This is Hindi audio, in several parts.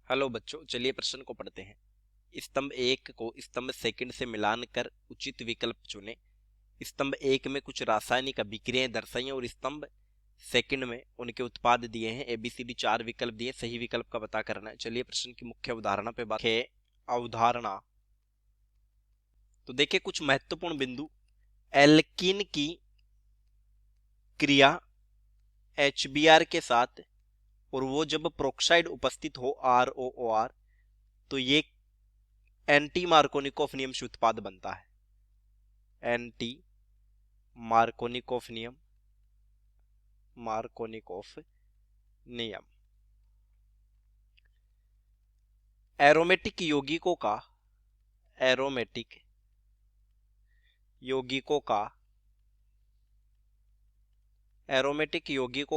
हेलो बच्चों, चलिए प्रश्न को पढ़ते हैं। स्तंभ एक को स्तंभ सेकंड से मिलान कर उचित विकल्प चुनें। स्तंभ एक में कुछ रासायनिक अभिक्रियाएं दर्शाई और स्तंभ सेकंड में उनके उत्पाद दिए हैं। ABCD 4 विकल्प दिए, सही विकल्प का पता करना है। चलिए प्रश्न की मुख्य अवधारणा पे बात है। अवधारणा तो देखिए कुछ महत्वपूर्ण बिंदु। एल्कीन की क्रिया HBr के साथ और वो जब प्रोक्साइड उपस्थित हो ROOR तो ये एंटी मार्कोनिकोफ नियम से उत्पाद बनता है। एंटी मार्कोनिकोफ नियम। एरोमेटिक यौगिकों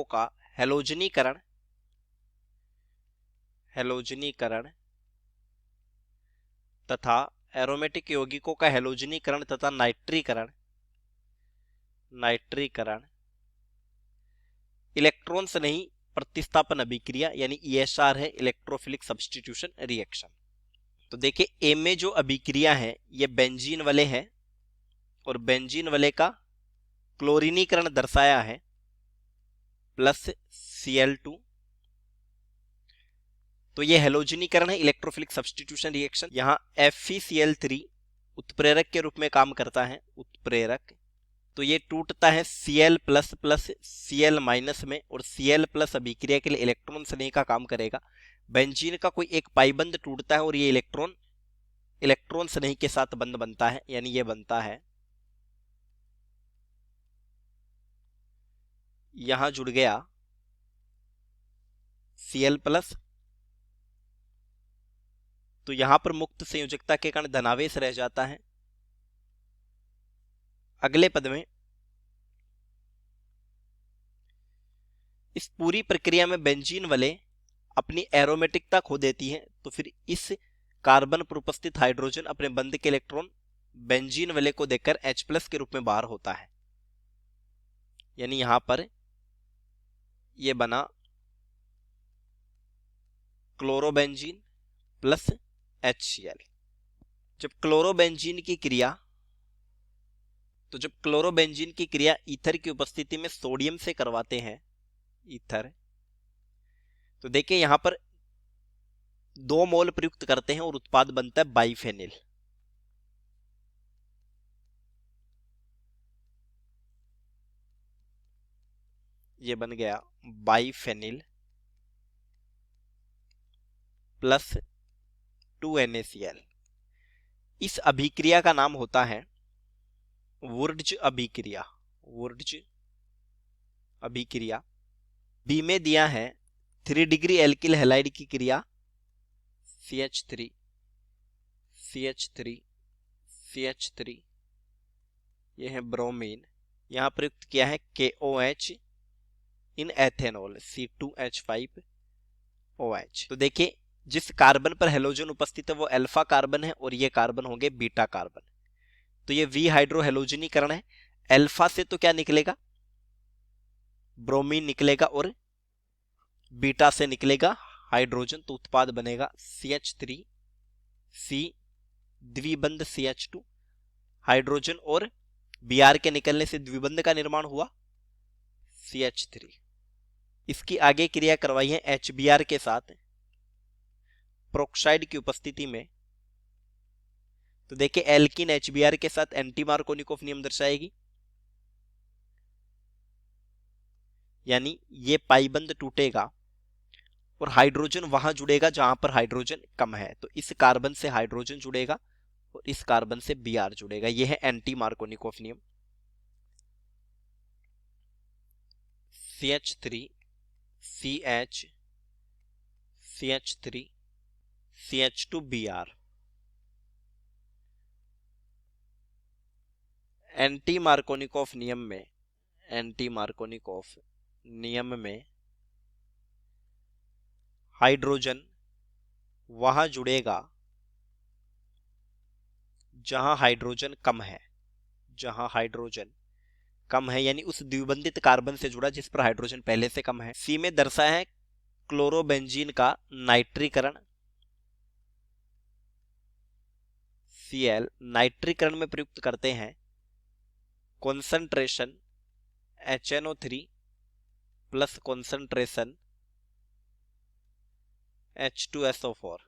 का हैलोजनीकरण तथा नाइट्रीकरण इलेक्ट्रॉन से नहीं प्रतिस्थापन अभिक्रिया यानी ESR है, इलेक्ट्रोफिलिक सब्स्टिट्यूशन रिएक्शन। तो देखिए ए में जो अभिक्रिया है ये बेंजीन वाले है और बेंजीन वाले का क्लोरीनीकरण दर्शाया है प्लस Cl2। तो ये हेलोजनीकरण है, इलेक्ट्रोफिलिक सब्स्टिट्यूशन रिएक्शन। यहाँ FeCl3 उत्प्रेरक के रूप में काम करता है, उत्प्रेरक। तो ये टूटता है Cl plus plus Cl minus में और Cl प्लस अभिक्रिया के लिए इलेक्ट्रॉन स्नेह का काम करेगा। बेंजीन का कोई एक पाइबंद टूटता है और ये इलेक्ट्रॉन स्नेह के साथ बंध बनता है, यानी ये बनता है, यहां जुड़ गया Cl प्लस। तो यहां पर मुक्त संयोजकता के कारण धनावेश रह जाता है। अगले पद में इस पूरी प्रक्रिया में बेंजीन वाले अपनी एरोमेटिकता खो देती है, तो फिर इस कार्बन पर उपस्थित हाइड्रोजन अपने बंध के इलेक्ट्रॉन बेंजीन वाले को देकर H+ के रूप में बाहर होता है। यानी यहां पर यह बना क्लोरोबेंजीन प्लस HCl। जब क्लोरोबेंजीन की क्रिया ईथर की उपस्थिति में सोडियम से करवाते हैं, ईथर, तो देखिए यहां पर 2 मोल प्रयुक्त करते हैं और उत्पाद बनता है बाइफेनिल। ये बन गया बाइफेनिल प्लस 2NaCl। इस अभिक्रिया का नाम होता है वुर्ट्ज अभिक्रिया। बी में दिया है 3 डिग्री एल्किल हैलाइड की क्रिया CH3 ये है ब्रोमीन। यहां प्रयुक्त किया है KOH इन एथेनॉल C2H5OH। तो देखिए जिस कार्बन पर हेलोजन उपस्थित है वो अल्फा कार्बन है और ये कार्बन होंगे बीटा कार्बन। तो ये V हाइड्रो हेलोजनीकरण है। अल्फा से तो क्या निकलेगा, ब्रोमीन निकलेगा और बीटा से निकलेगा हाइड्रोजन, तो उत्पाद बनेगा CH3C द्विबंध CH2 हाइड्रोजन और Br के निकलने से द्विबंध का निर्माण हुआ CH3। इसकी आगे क्रिया करवाई है HBr के साथ प्रोक्साइड की उपस्थिति में। तो देखिए एल्कीन HBr के साथ एंटी मार्कोनिकोफ नियम दर्शाएगी, यानी ये पाइबंद टूटेगा और हाइड्रोजन वहां जुड़ेगा जहां पर हाइड्रोजन कम है। तो इस कार्बन से हाइड्रोजन जुड़ेगा और इस कार्बन से Br जुड़ेगा। यह है एंटी मार्कोनिकोफ नियम। CH3CH3CH2Br। एंटी मार्कोनिकोफ नियम में हाइड्रोजन वहां जुड़ेगा जहां हाइड्रोजन कम है, यानी उस द्विबंधित कार्बन से जुड़ा जिस पर हाइड्रोजन पहले से कम है। सी में दर्शाया है क्लोरोबेंजीन का नाइट्रीकरण Cl नाइट्रीकरण में प्रयुक्त करते हैं concentration HNO3 plus concentration H2SO4।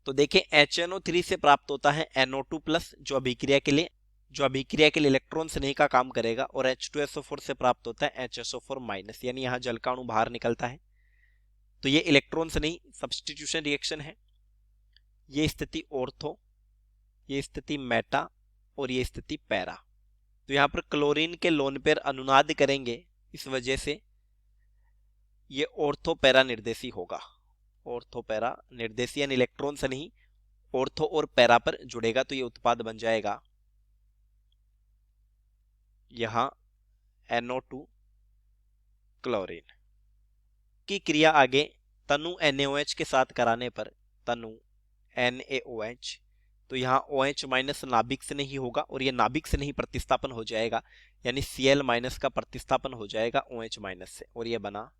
तो देखें HNO3 से प्राप्त होता है NO2 प्लस जो अभिक्रिया के लिए इलेक्ट्रॉन स्नेह का काम करेगा, और H2SO4 से प्राप्त होता है HSO4 माइनस, यानी यहाँ जल का अणु बाहर निकलता है। तो ये इलेक्ट्रॉन स्नेही सब्स्टिट्यूशन रिएक्शन है। ये स्थिति ऑर्थो, ये स्थिति मेटा और ये स्थिति पैरा। तो यहाँ पर क्लोरीन के लोन पेयर अनुनाद करेंगे, इस वजह से ये ऑर्थो पैरा निर्देशी होगा। ऑर्थो पैरा निर्देशी यानी इलेक्ट्रॉन स्नेही ऑर्थो और पैरा पर जुड़ेगा, तो ये उत्पाद बन जाएगा यहां NO2 क्लोरीन की क्रिया आगे तनु NaOH के साथ कराने पर तनु NaOH, तो यहाँ OH माइनस नाभिक से नहीं होगा और ये नाभिक से नहीं प्रतिस्थापन हो जाएगा, यानी Cl माइनस का प्रतिस्थापन हो जाएगा OH माइनस से, और ये बना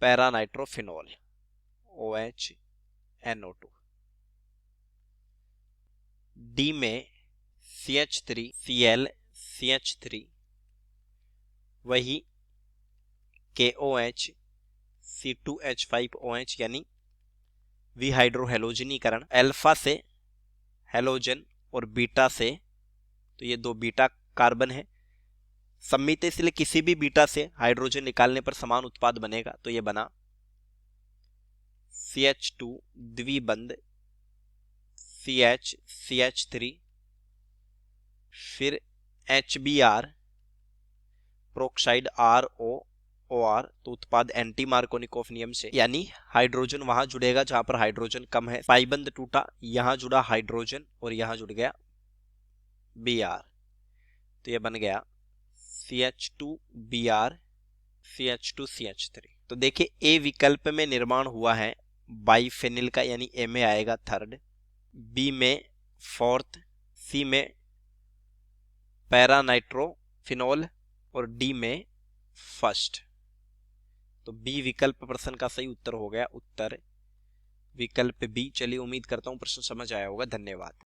पैरानाइट्रोफिनॉल OHNO2। D में CH3 Cl CH3 वही KOH C2H5OH, यानी विहाइड्रोहेलोजनीकरण अल्फा से हेलोजन और बीटा से, तो ये दो बीटा कार्बन है सम्मिलित, इसलिए किसी भी बीटा से हाइड्रोजन निकालने पर समान उत्पाद बनेगा। तो ये बना CH2 द्विबंध CH CH3 फिर HBr प्रोक्साइड ROOR, तो उत्पाद एंटी मार्कोनिकोफ नियम से, यानी हाइड्रोजन वहां जुड़ेगा जहां पर हाइड्रोजन कम है, पाइबंद टूटा, यहां जुड़ा हाइड्रोजन और यहां जुड़ गया Br, तो यह बन गया CH2Br CH2CH3। तो देखिए ए विकल्प में निर्माण हुआ है बाइफेनिल का, यानी ए में आएगा थर्ड, बी में फोर्थ, सी में पैरानाइट्रोफिनॉल और डी में फर्स्ट। तो बी विकल्प प्रश्न का सही उत्तर हो गया उत्तर विकल्प बी। चलिए उम्मीद करता हूं प्रश्न समझ आया होगा। धन्यवाद।